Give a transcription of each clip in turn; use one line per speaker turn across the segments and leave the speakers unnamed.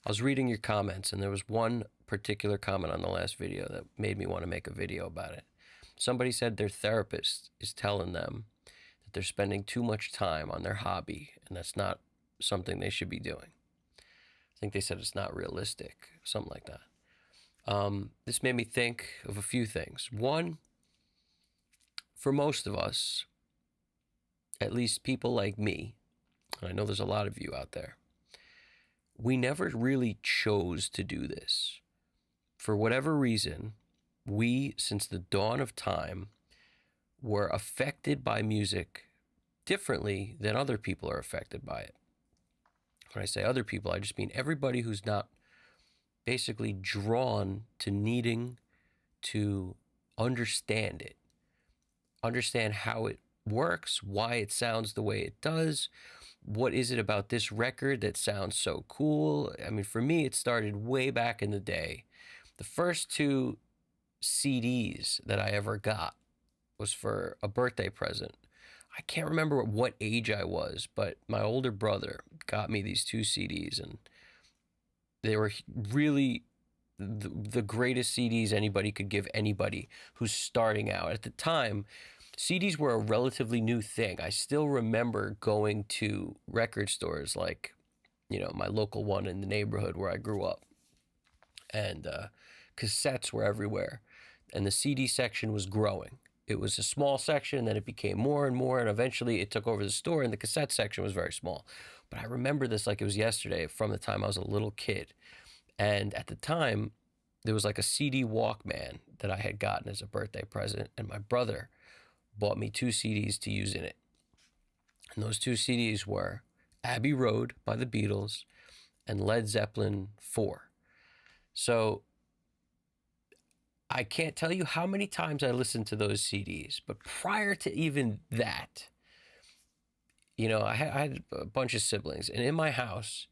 I was reading your comments, and there was one particular comment on the last video that made me want to make a video about it. Somebody said their therapist is telling them that they're spending too much time on their hobby, and that's not something they should be doing. I think they said it's not realistic, something like that. This made me think of a few things. One, for most of us, at least people like me, and I know there's a lot of you out there, we never really chose to do this. For whatever reason, we, since the dawn of time, were affected by music differently than other people are affected by it. When I say other people, I just mean everybody who's not basically drawn to needing to understand it, understand how it works, why it sounds the way it does. What is it about this record that sounds so cool? I mean, for me, it started way back in the day. The first two CDs that I ever got was for a birthday present. I can't remember what age I was, but my older brother got me these two CDs, and they were really the greatest CDs anybody could give anybody who's starting out. At the time, CDs were a relatively new thing. I still remember going to record stores like, my local one in the neighborhood where I grew up. And cassettes were everywhere. And the CD section was growing. It was a small section, and then it became more and more, and eventually it took over the store, and the cassette section was very small. But I remember this like it was yesterday from the time I was a little kid. And at the time, there was like a CD Walkman that I had gotten as a birthday present, and my brother bought me two CDs to use in it. And those two CDs were Abbey Road by the Beatles and Led Zeppelin 4. So I can't tell you how many times I listened to those CDs, but prior to even that, I had a bunch of siblings, and in my house,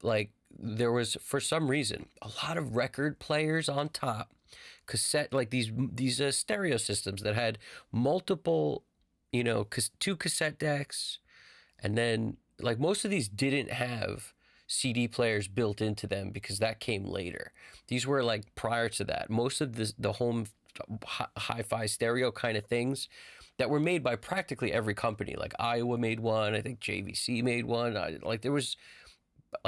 like, there was, for some reason, a lot of record players on top, cassette, like these stereo systems that had multiple, two cassette decks, and then like most of these didn't have CD players built into them because that came later. These were like prior to that. Most of the home hi-fi stereo kind of things that were made by practically every company. Like Iowa made one, I think JVC made one. I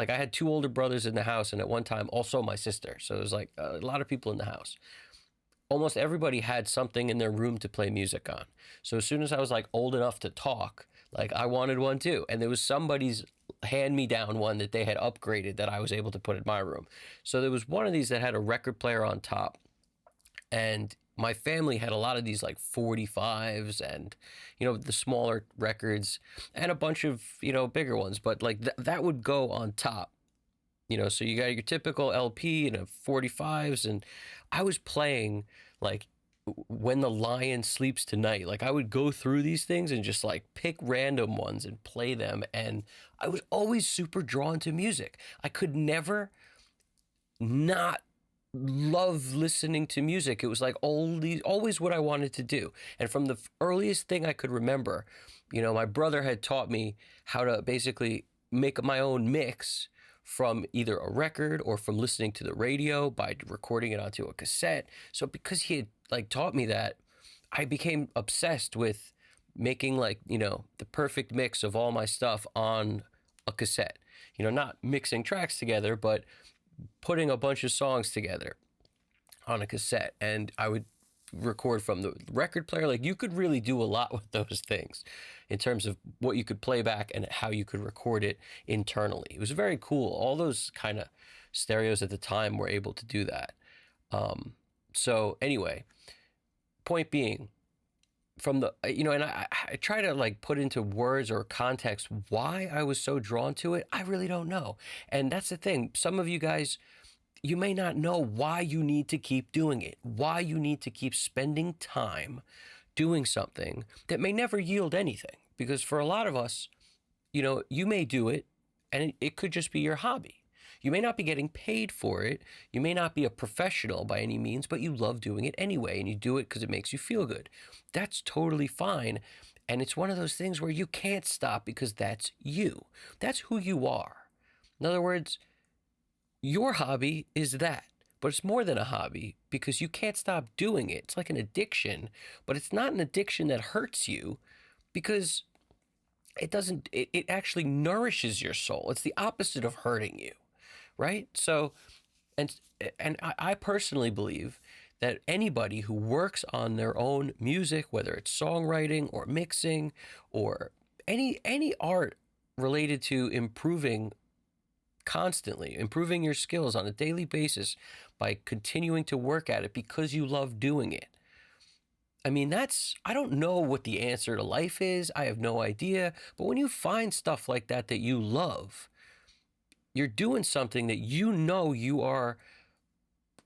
had two older brothers in the house, and at one time also my sister. So it was like a lot of people in the house. Almost everybody had something in their room to play music on. So as soon as I was like old enough to talk, like I wanted one too. And there was somebody's hand-me-down one that they had upgraded that I was able to put in my room. So there was one of these that had a record player on top. And my family had a lot of these like 45s and, the smaller records and a bunch of, bigger ones. But like that would go on top. So you got your typical LP and a 45s. And I was playing like When the Lion Sleeps Tonight. Like I would go through these things and just like pick random ones and play them. And I was always super drawn to music. I could never not love listening to music. It was like always what I wanted to do. And from the earliest thing I could remember, my brother had taught me how to basically make my own mix from either a record or from listening to the radio by recording it onto a cassette. So because he had like taught me that, I became obsessed with making the perfect mix of all my stuff on a cassette. Not mixing tracks together, but putting a bunch of songs together on a cassette. And I would record from the record player. Like you could really do a lot with those things in terms of what you could play back and how you could record it internally. It was very cool. All those kind of stereos at the time were able to do that. So anyway, point being, from the, and I try to like put into words or context why I was so drawn to it. I really don't know. And that's the thing. Some of you guys, you may not know why you need to keep doing it, why you need to keep spending time doing something that may never yield anything. Because for a lot of us, you may do it and it could just be your hobby. You may not be getting paid for it. You may not be a professional by any means, but you love doing it anyway, and you do it because it makes you feel good. That's totally fine. And it's one of those things where you can't stop because that's you. That's who you are. In other words, Your hobby is that, but it's more than a hobby because you can't stop doing it. It's like an addiction, but it's not an addiction that hurts you because it doesn't, it actually nourishes your soul. It's the opposite of hurting you, right? So, and I personally believe that anybody who works on their own music, whether it's songwriting or mixing or any art related to constantly improving your skills on a daily basis by continuing to work at it because you love doing it. I mean, I don't know what the answer to life is. I have no idea. But when you find stuff like that that you love, you're doing something that you know you are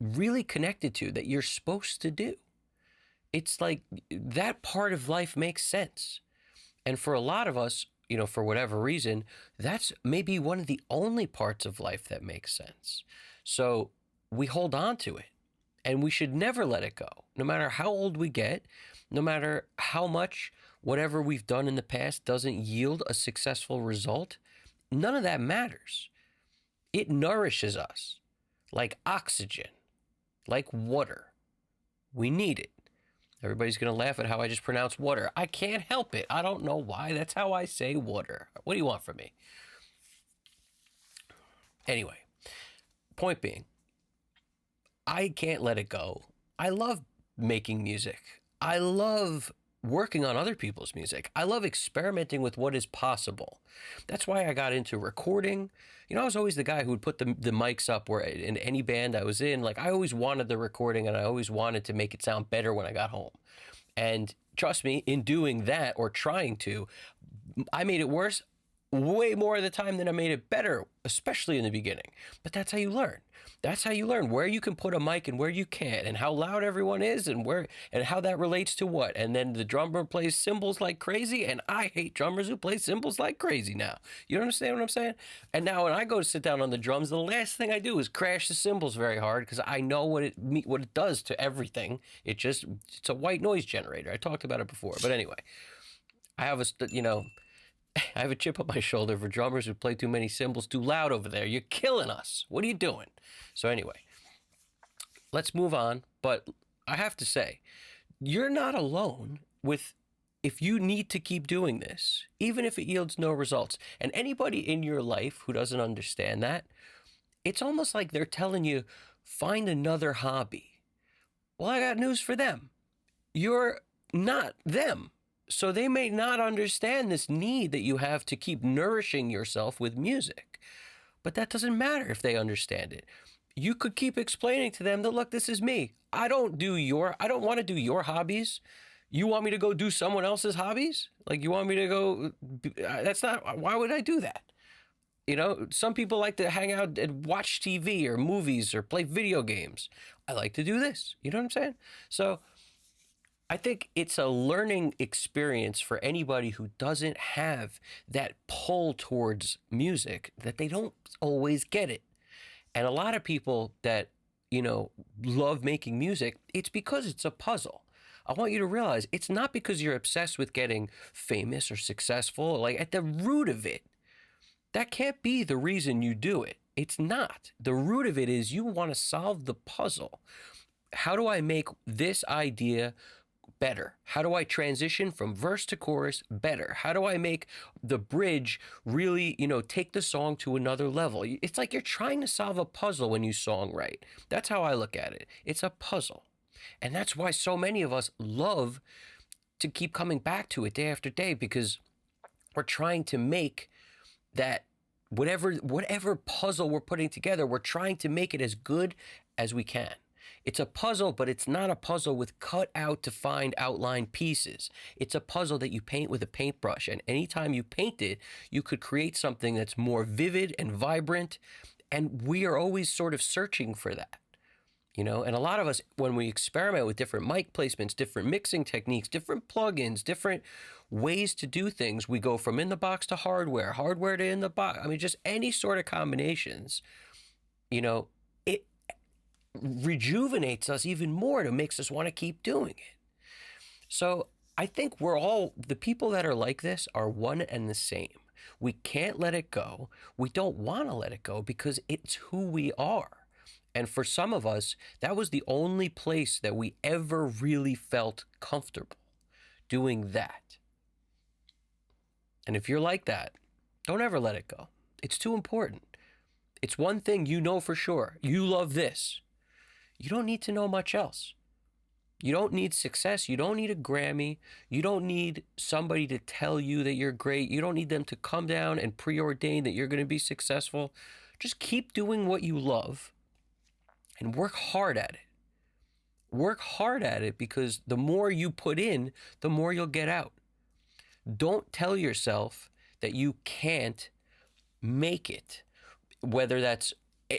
really connected to, that you're supposed to do. It's like that part of life makes sense. And for a lot of us, for whatever reason, that's maybe one of the only parts of life that makes sense. So we hold on to it and we should never let it go, no matter how old we get, no matter how much whatever we've done in the past doesn't yield a successful result. None of that matters. It nourishes us like oxygen, like water. We need it. Everybody's going to laugh at how I just pronounce water. I can't help it. I don't know why. That's how I say water. What do you want from me? Anyway, point being, I can't let it go. I love making music. I love working on other people's music. I love experimenting with what is possible. That's why I got into recording. I was always the guy who would put the mics up where in any band I was in. Like, I always wanted the recording and I always wanted to make it sound better when I got home. And trust me, in doing that or trying to, I made it worse way more of the time than I made it better, especially in the beginning. But that's how you learn. That's how you learn where you can put a mic and where you can't, and how loud everyone is, and how that relates to what. And then the drummer plays cymbals like crazy, and I hate drummers who play cymbals like crazy now. You understand what I'm saying? And now when I go to sit down on the drums, the last thing I do is crash the cymbals very hard because I know what it does to everything. It's a white noise generator. I talked about it before, but anyway, I have I have a chip on my shoulder for drummers who play too many cymbals too loud over there. You're killing us. What are you doing? So anyway, let's move on. But I have to say, you're not alone if you need to keep doing this, even if it yields no results. And anybody in your life who doesn't understand that, it's almost like they're telling you, find another hobby. Well, I got news for them. You're not them. So they may not understand this need that you have to keep nourishing yourself with music. But that doesn't matter if they understand it. You could keep explaining to them that, look, this is me. I don't want to do your hobbies. You want me to go do someone else's hobbies? Like, you want me to go, why would I do that? Some people like to hang out and watch TV or movies or play video games. I like to do this. You know what I'm saying? So I think it's a learning experience for anybody who doesn't have that pull towards music, that they don't always get it. And a lot of people that, love making music, it's because it's a puzzle. I want you to realize it's not because you're obsessed with getting famous or successful. Like, at the root of it, that can't be the reason you do it. It's not. The root of it is you want to solve the puzzle. How do I make this idea better? How do I transition from verse to chorus better? How do I make the bridge really, take the song to another level? It's like you're trying to solve a puzzle when you songwrite. That's how I look at it. It's a puzzle. And that's why so many of us love to keep coming back to it day after day, because we're trying to make that whatever puzzle we're putting together, we're trying to make it as good as we can. It's a puzzle, but it's not a puzzle with cut out defined outline pieces. It's a puzzle that you paint with a paintbrush. And anytime you paint it, you could create something that's more vivid and vibrant. And we are always sort of searching for that. And a lot of us, when we experiment with different mic placements, different mixing techniques, different plugins, different ways to do things, we go from in the box to hardware to in the box. I mean, just any sort of combinations, it rejuvenates us even more. It makes us want to keep doing it. So I think the people that are like this are one and the same. We can't let it go. We don't want to let it go because it's who we are. And for some of us, that was the only place that we ever really felt comfortable doing that. And if you're like that, don't ever let it go. It's too important. It's one thing you know for sure. You love this. You don't need to know much else. You don't need success. You don't need a Grammy. You don't need somebody to tell you that you're great. You don't need them to come down and preordain that you're going to be successful. Just keep doing what you love and work hard at it. Work hard at it because the more you put in, the more you'll get out. Don't tell yourself that you can't make it, whether that's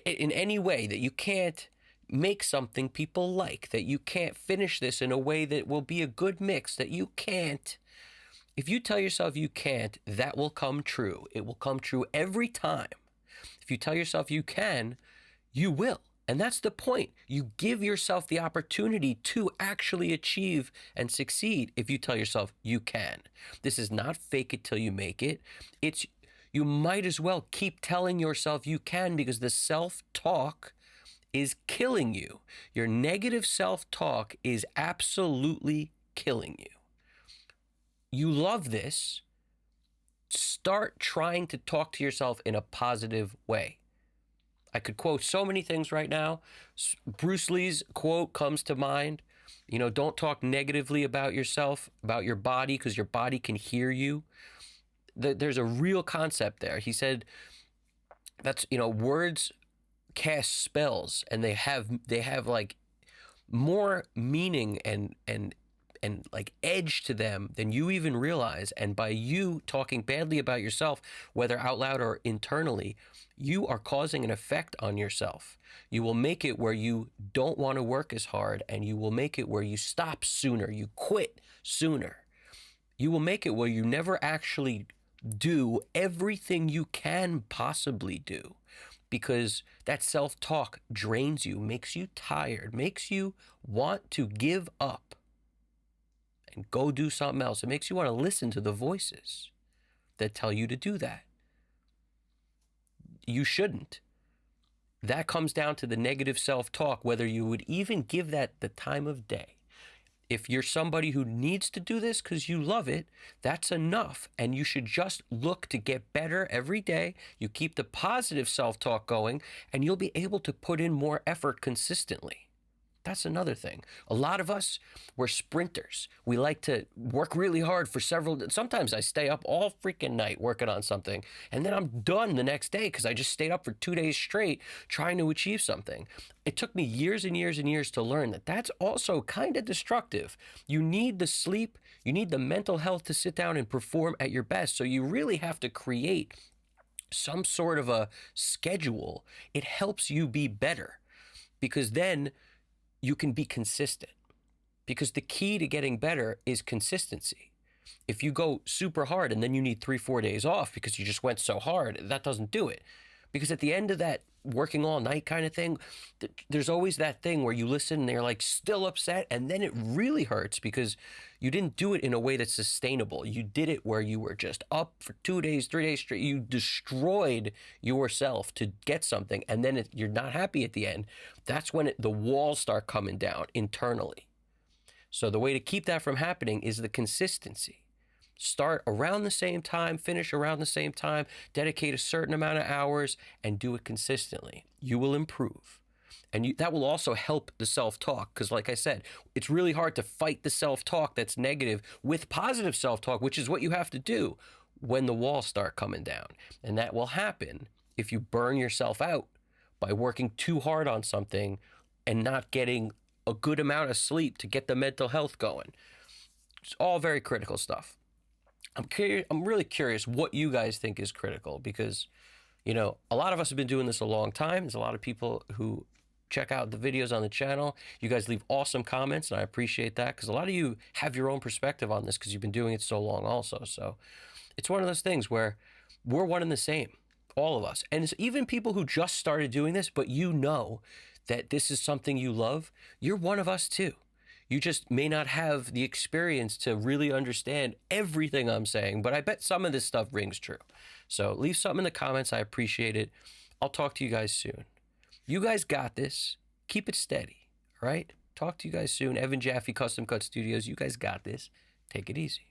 in any way, that you can't make something people like, that you can't finish this in a way that will be a good mix, that you can't. If you tell yourself you can't, that will come true. It will come true every time. If you tell yourself you can, you will. And that's the point. You give yourself the opportunity to actually achieve and succeed if you tell yourself you can. This is not fake it till you make it. It's you might as well keep telling yourself you can, because the self-talk is killing you. Your negative self-talk is absolutely killing you. You love this. Start trying to talk to yourself in a positive way. I could quote so many things right now. Bruce Lee's quote comes to mind. Don't talk negatively about yourself, about your body, because your body can hear you. There's a real concept there. He said that's, words cast spells, and they have like more meaning and like edge to them than you even realize. And by you talking badly about yourself, whether out loud or internally, you are causing an effect on yourself. You will make it where you don't want to work as hard, and you will make it where you stop sooner, you quit sooner. You will make it where you never actually do everything you can possibly do, because that self-talk drains you, makes you tired, makes you want to give up and go do something else. It makes you want to listen to the voices that tell you to do that. You shouldn't. That comes down to the negative self-talk, whether you would even give that the time of day. If you're somebody who needs to do this because you love it, that's enough. And you should just look to get better every day. You keep the positive self-talk going, and you'll be able to put in more effort consistently. That's another thing. A lot of us, we're sprinters. We like to work really hard for sometimes I stay up all freaking night working on something, and then I'm done the next day because I just stayed up for 2 days straight trying to achieve something. It took me years and years and years to learn that that's also kind of destructive. You need the sleep, you need the mental health to sit down and perform at your best. So you really have to create some sort of a schedule. It helps you be better, because then you can be consistent, because the key to getting better is consistency. If you go super hard and then you need 3-4 days off because you just went so hard, that doesn't do it. Because at the end of that working all night kind of thing, there's always that thing where you listen and they're like still upset, and then it really hurts because you didn't do it in a way that's sustainable. You did it where you were just up for 2 days, 3 days straight. You destroyed yourself to get something, and then you're not happy at the end. That's when the walls start coming down internally. So the way to keep that from happening is the consistency. Start around the same time, finish around the same time, dedicate a certain amount of hours, and do it consistently. You will improve. And that will also help the self-talk, because like I said, it's really hard to fight the self-talk that's negative with positive self-talk, which is what you have to do when the walls start coming down. And that will happen if you burn yourself out by working too hard on something and not getting a good amount of sleep to get the mental health going. It's all very critical stuff. I'm really curious what you guys think is critical, because, a lot of us have been doing this a long time. There's a lot of people who check out the videos on the channel. You guys leave awesome comments, and I appreciate that, because a lot of you have your own perspective on this because you've been doing it so long also. So it's one of those things where we're one and the same, all of us. And it's even people who just started doing this, but that this is something you love, you're one of us too. You just may not have the experience to really understand everything I'm saying, but I bet some of this stuff rings true. So leave something in the comments. I appreciate it. I'll talk to you guys soon. You guys got this. Keep it steady. All right? Talk to you guys soon. Evan Jaffe, Custom Cut Studios. You guys got this. Take it easy.